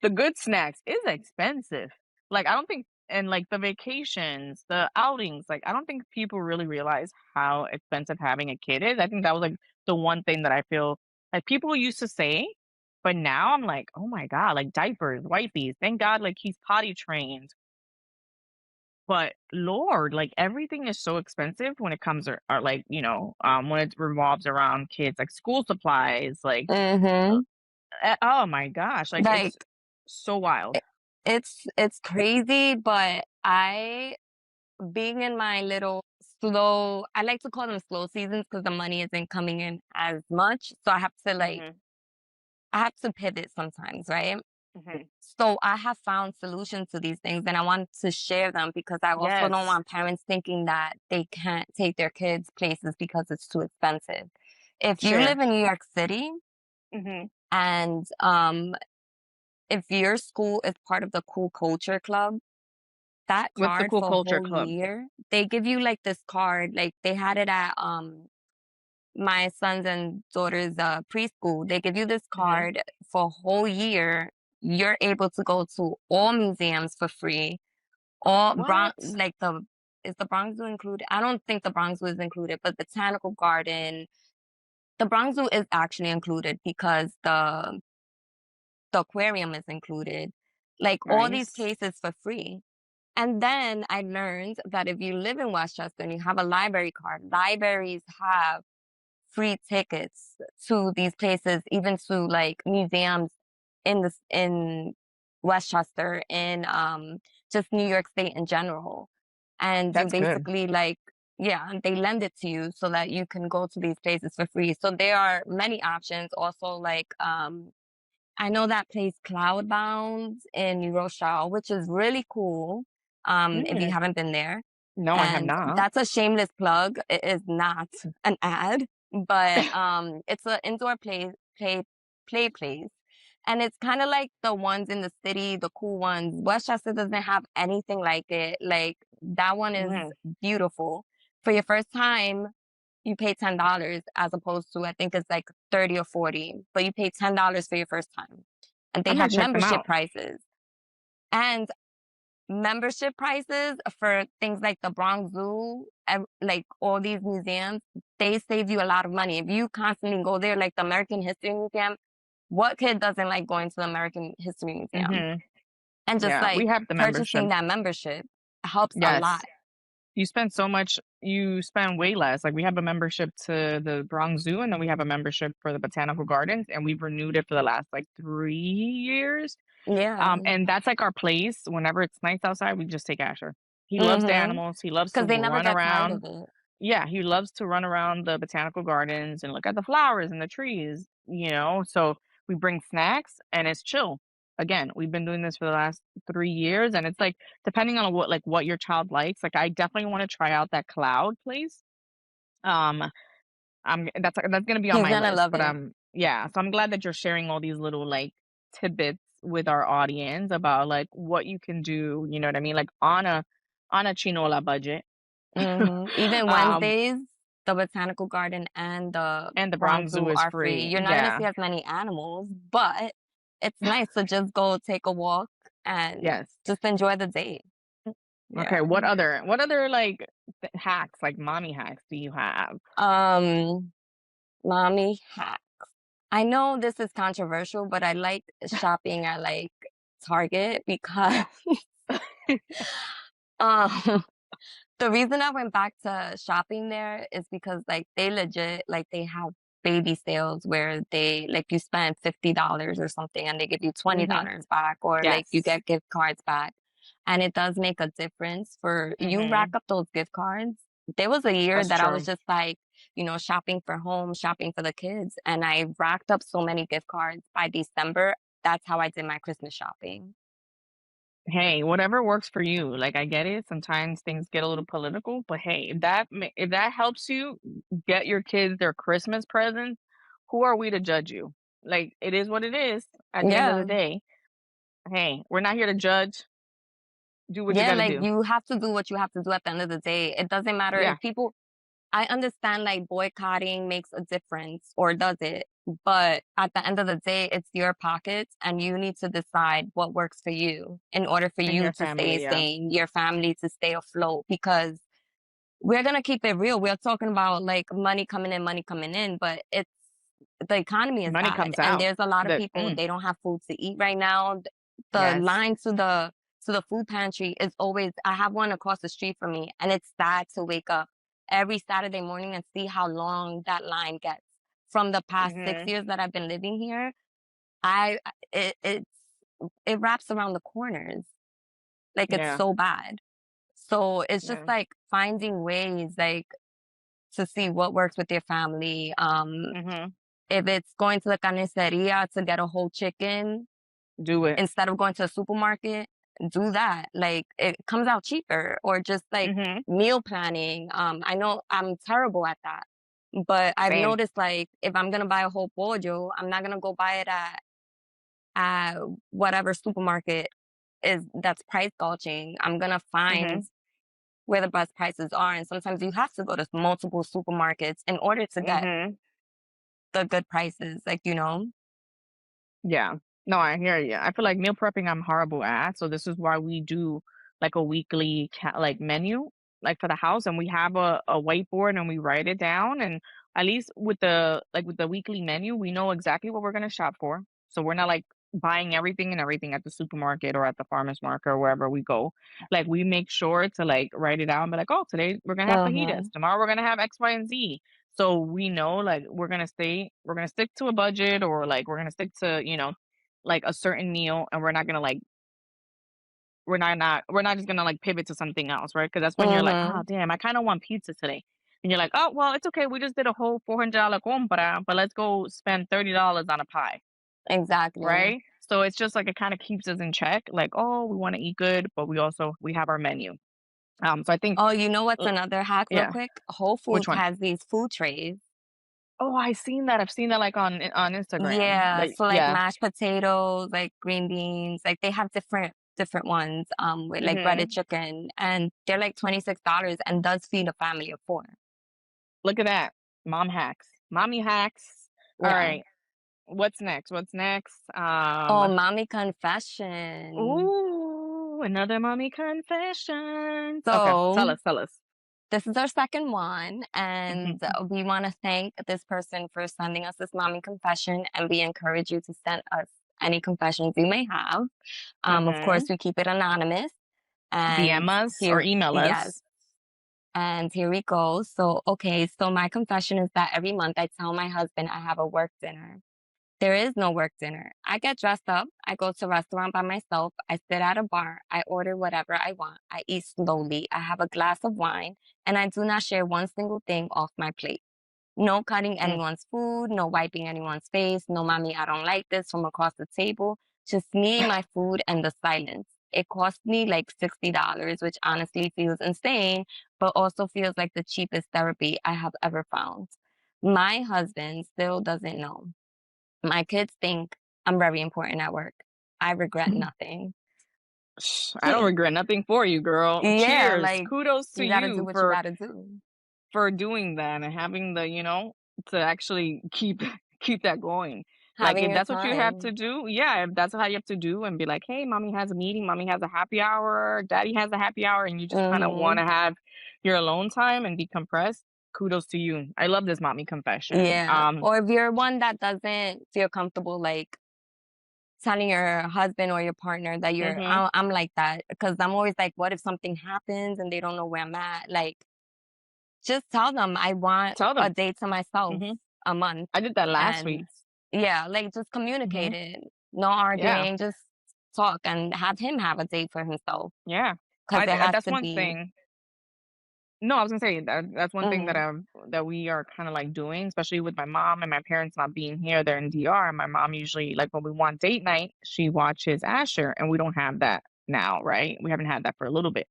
the good snacks is expensive. Like, I don't think and, like, the vacations, the outings, like, I don't think people really realize how expensive having a kid is. I think that was, like, the one thing that I feel like people used to say, but now I'm like, "Oh my god," like, diapers, wipes, thank God, like, he's potty trained. But Lord, like, everything is so expensive when it comes or, like, when it revolves around kids, like, school supplies, like, Mhm. oh my gosh, like, it's Like, so wild. I it's crazy, but I being in my little slow, I like to call them slow seasons because the money isn't coming in as much, so Mhm, I have to pivot sometimes, right? mhm. So I have found solutions to these things and I want to share them because I also don't Yes. want parents thinking that they can't take their kids places because it's too expensive. If you Sure. live in New York City Mhm. and if your school is part of the cool culture club, that What's the card cool for a culture whole club? year, they give you like this card, like they had it at my sons and daughters preschool. They give you this Mhm. card for a whole year. You're able to go to all museums for free. All Bronx, What? like the is the Bronx Zoo included? I don't think the Bronx Zoo is included, but Botanical Garden, the Bronx Zoo is actually included because the aquarium is included. Like all these Nice. places for free. And then I learned that if you live in Westchester and you have a library card, libraries have free tickets to these places, even to like museums in Westchester, in just New York State in general. And you That's good. basically like, yeah, and they lend it to you so that you can go to these places for free. So there are many options. Also, like I know that place Cloudbound in New Rochelle, which is really cool. If you Mm. haven't been there. No, I have And not. that's a shameless plug. It is not an ad, but it's an indoor play place. And it's kind of like the ones in the city, the cool ones. Westchester doesn't have anything like it. Like that one is Mhm. beautiful. For your first time, you pay $10 as opposed to I think it's like 30 or 40, but you pay $10 for your first time. And they I'm gonna have check them membership out. prices. And membership prices for things like the Bronx Zoo, like all these museums, they save you a lot of money. If you constantly go there, like the American History Museum, what kid doesn't like going to the American History Museum? Mhm. And just Yeah, we like have the membership. purchasing that membership helps a Yes. lot. You spend way less. Like, we have a membership to the Bronx Zoo, and then we have a membership for the Botanical Gardens, and we've renewed it for the last, like, 3 years. Yeah. And that's, like, our place. Whenever it's nice outside, we just take Asher. He loves the Mm-hmm. animals, he loves to Because they never run get tired of around. it. Yeah, he loves to run around the botanical gardens and look at the flowers and the trees, so we bring snacks and it's chill. again, we've been doing this for the last 3 years, and it's, like, depending on what your child likes, like, I definitely wanna try out that cloud place. Um, that's gonna be on He's my gonna list, love but, it. yeah, so I'm glad that you're sharing all these little, like, tidbits with our audience about, like, what you can do, you know what I mean, like, on a chinola budget. Even Um, Wednesdays, the botanical garden and the and the Bronx Bronx Zoo Zoo is are free. free. You're not gonna Yeah. see as many animals, but it's nice to just go take a walk and Yes. just enjoy the day. Okay, Yeah. what other, like, hacks, like, mommy hacks do you have? Um, mommy hack. I know this is controversial, but I like shopping at like Target because um the reason I went back to shopping there is because, like, they legit like, they have baby sales where they like, you spend $50 or something, and they give you Mhm. $20 back, or, like, you Yes. get gift cards back, and it does make a difference for you rack Mhm. up those gift cards. There was a year That's that I was true. just, like, shopping for home, shopping for the kids, and I racked up so many gift cards by December. That's how I did my Christmas shopping. Hey, whatever works for you. Like, I get it. Sometimes things get a little political, but hey, if that helps you get your kids their Christmas presents, who are we to judge you? Like, it is what it is at the end of the Yeah. day. Hey, we're not here to judge. Do what you Yeah, got to like, do. you have to do what you have to do at the end of the day. It doesn't matter Yeah. if people I understand, like, boycotting makes a difference, or does it? But at the end of the day, it's your pockets, and you need to decide what works for you in order for And you your to stay family, yeah. sane, your family to stay afloat, because we're gonna keep it real. We're talking about, like, money coming in, but it's the economy is Money bad, comes and out. there's a lot of The people, they don't have food to eat right now. The yes. line to the food pantry is always I have one across the street from me, and it's sad to wake up every Saturday morning and see how long that line gets. From the past 6 Mhm. years that I've been living here, I it wraps around the corners. Like, it's Yeah. so bad. So, it's just, Yeah. like, finding ways, like, to see what works with your family. Mhm. If it's going to the carniceria to get a whole chicken Do it. instead of going to a supermarket, do that. Like, it comes out cheaper, or just like Mhm. meal planning. I know I'm terrible at that, but I've Same. noticed, like, if I'm gonna buy a whole pollo, I'm not gonna go buy it at whatever supermarket is that's price gouging. I'm gonna find Mhm. where the best prices are, and sometimes you have to go to multiple supermarkets in order to get Mhm. the good prices, like, you know? Yeah. No, I hear you. I feel like meal prepping I'm horrible at, so this is why we do like a weekly like menu like for the house, and we have a whiteboard and we write it down, and at least with the weekly menu, we know exactly what we're going to shop for. So we're not like buying everything and everything at the supermarket or at the farmers market or wherever we go. Like we make sure to like write it out and be like, "Oh, today we're going to have fajitas. Mhm. Tomorrow we're going to have X, Y, and Z." So we know like we're gonna stick to a budget, or like we're gonna stick to, like a certain meal, and we're not just gonna like pivot to something else, right? Because that's when you're like, oh Mhm. damn, I kind of want pizza today. And you're like, oh well, it's okay. We just did a whole $400 compra, but let's go spend $30 on a pie, Exactly. right? So it's just like it kind of keeps us in check. Like, oh, we want to eat good, but we have our menu. So I think, Oh, you know what's uh, another hack real yeah. quick? Whole Which Foods one? has these food trays. Oh, I seen that. I've seen that like on Instagram. Yeah, Like, so, like, yeah. mashed potatoes, like, green beans, like, they have different ones, with, like, breaded Mhm. chicken, and they're, like, $26 and does feed a family of 4. Look at that. Mom hacks. Mommy hacks. All Yeah. right. What's next? What's next? Oh, mommy confession. Ooh, another mommy confession. Okay, tell So, us, tell us. this is our second one, and Mhm. we wanna thank this person for sending us this mommy confession, and we encourage you to send us any confessions you may have. Of course, Mhm. we keep it anonymous, and DM us or here email yes, us. and here we go. So, okay, so my confession is that every month I tell my husband I have a work dinner. There is no work dinner. I get dressed up, I go to a restaurant by myself, I sit at a bar, I order whatever I want, I eat slowly, I have a glass of wine, and I do not share one single thing off my plate. No cutting Mm. anyone's food, no wiping anyone's face, no mommy, I don't like this from across the table. Just me, my food, and the silence. It cost me like $60, which honestly feels insane, but also feels like the cheapest therapy I have ever found. My husband still doesn't know. My kids think I'm very important at work. I regret nothing. I don't regret nothing for you, girl. Yeah, Cheers. like Kudos to you gotta do you what you gotta do. for doing that and having the, to actually keep keep that going. Like Having if your that's what you have to time. do, yeah, if that's how you have to do and be like, "Hey, mommy has a meeting, mommy has a happy hour, daddy has a happy hour," and you just kind of want Mhm. to have your alone time and decompress. Kudos to you. I love this mommy confession. Yeah. Or if you're one that doesn't feel comfortable like telling your husband or your partner that you're Mhm. I'm like that because I'm always like, what if something happens and they don't know where I'm at? Like, just tell them I want Tell a them. day to myself Mhm. a month. I did that last week. And yeah, like just communicate Mhm. it. No Yeah. arguing, just talk and have him have a day for himself Yeah. because it has That's to one be. thing. No, I was gonna say that's one thing Mhm. that we are kind of like doing, especially with my mom and my parents not being here. They're in DR. My mom usually like when we want date night, she watches Asher, and we don't have that now, right? We haven't had that for a little bit.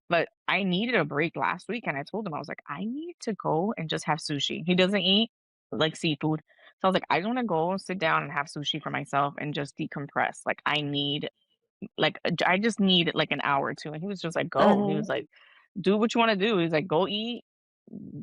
But I needed a break last week, and I told him I was like, I need to go and just have sushi. He doesn't eat like seafood, so I was like, I want to go sit down and have sushi for myself and just decompress. Like I just need like an hour or two, and he was just like, go. He was Mhm. like, do what you wanna do. He's like, "Go eat,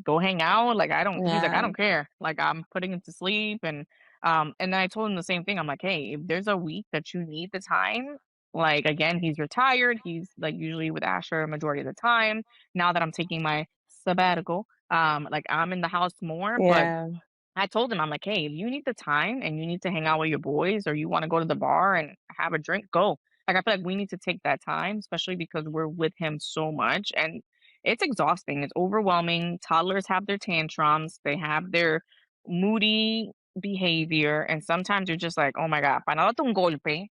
go hang out." Like, I don't he's like, "I Yeah. don't care." Like, I'm putting him to sleep and then I told him the same thing. I'm like, "Hey, if there's a week that you need the time," like, again, he's retired. He's, like, usually with Asher a majority of the time. Now that I'm taking my sabbatical, like, I'm in the house more, but Yeah. I told him, I'm like, "Hey, if you need the time and you need to hang out with your boys or you wanna go to the bar and have a drink, go." Like, I feel like we need to take that time, especially because we're with him so much, and it's exhausting, it's overwhelming. Toddlers have their tantrums, they have their moody behavior, and sometimes you're just like, "Oh my god, para un golpe."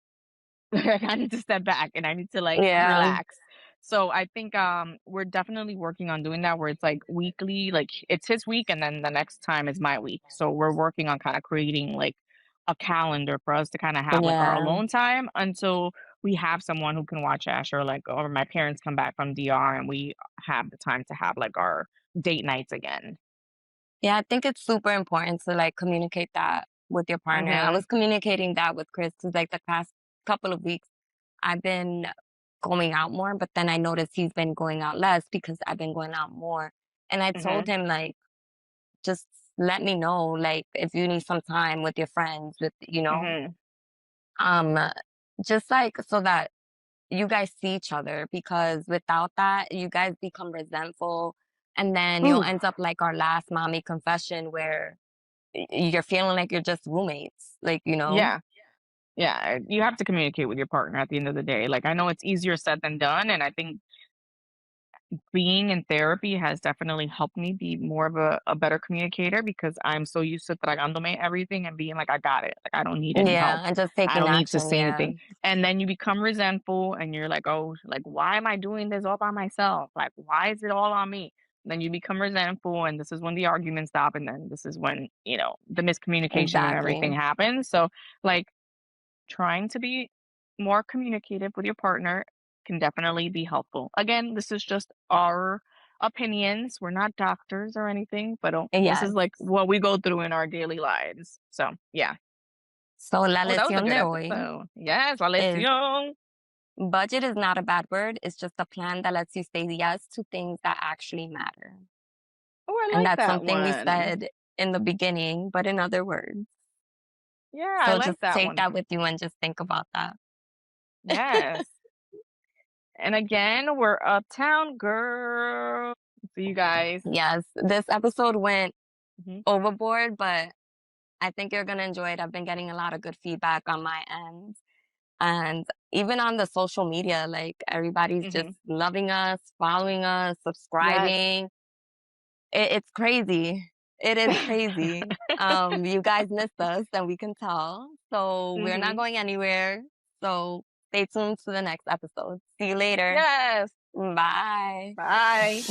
Like, I need to step back and I need to like Yeah. relax. So I think we're definitely working on doing that where it's like weekly, like it's his week and then the next time is my week. So we're working on kind of creating like a calendar for us to kind of have like our Yeah. alone time until we have someone who can watch Asher, like or my parents come back from DR and we have the time to have like our date nights again. Yeah, I think it's super important to like communicate that with your partner. I Mhm. was communicating that with Chris because like the past couple of weeks I've been going out more, but then I noticed he's been going out less because I've been going out more. And I told Mhm. him like, just let me know, like if you need some time with your friends, Mhm. um, just like so that you guys see each other because without that, you guys become resentful. And then you'll Ooh. end up like our last mommy confession where you're feeling like you're just roommates, Yeah. Yeah, you have to communicate with your partner at the end of the day. Like, I know it's easier said than done, and I think being in therapy has definitely helped me be more of a better communicator because I'm so used to tragándome everything and being like, I got it. Like, I don't need any Yeah, help. and just I taking don't need to action, say yeah. anything. And then you become resentful and you're like, oh, like, why am I doing this all by myself? Like, why is it all on me? Then you become resentful, and this is when the arguments stop. And then this is when, the miscommunication and everything Exactly. happens. So, like, trying to be more communicative with your partner can definitely be helpful. Again, this is just our opinions. We're not doctors or anything, but this is Yes. like what we go through in our daily lives. So, yeah. So la Oh, that was a lección good de hoy episode. Yes, la is lección. budget is not a bad word. It's just a plan that lets you say yes to things that actually matter. Oh, I And like that's that something we one. said in the beginning, but in other words. Yeah, I So like just that take one. that with you and just think about that. Yes. And again, we're uptown girl. See you guys. Yes, this episode went Mhm. overboard, but I think you're gonna enjoy it. I've been getting a lot of good feedback on my end. And even on the social media, like everybody's just Mhm. loving us, following us, Yes. subscribing. It's crazy. It is crazy. You guys missed us, and we can tell. So we're not Mhm. going anywhere. So stay tuned to the next episode. See you later. Yes. Bye. Bye.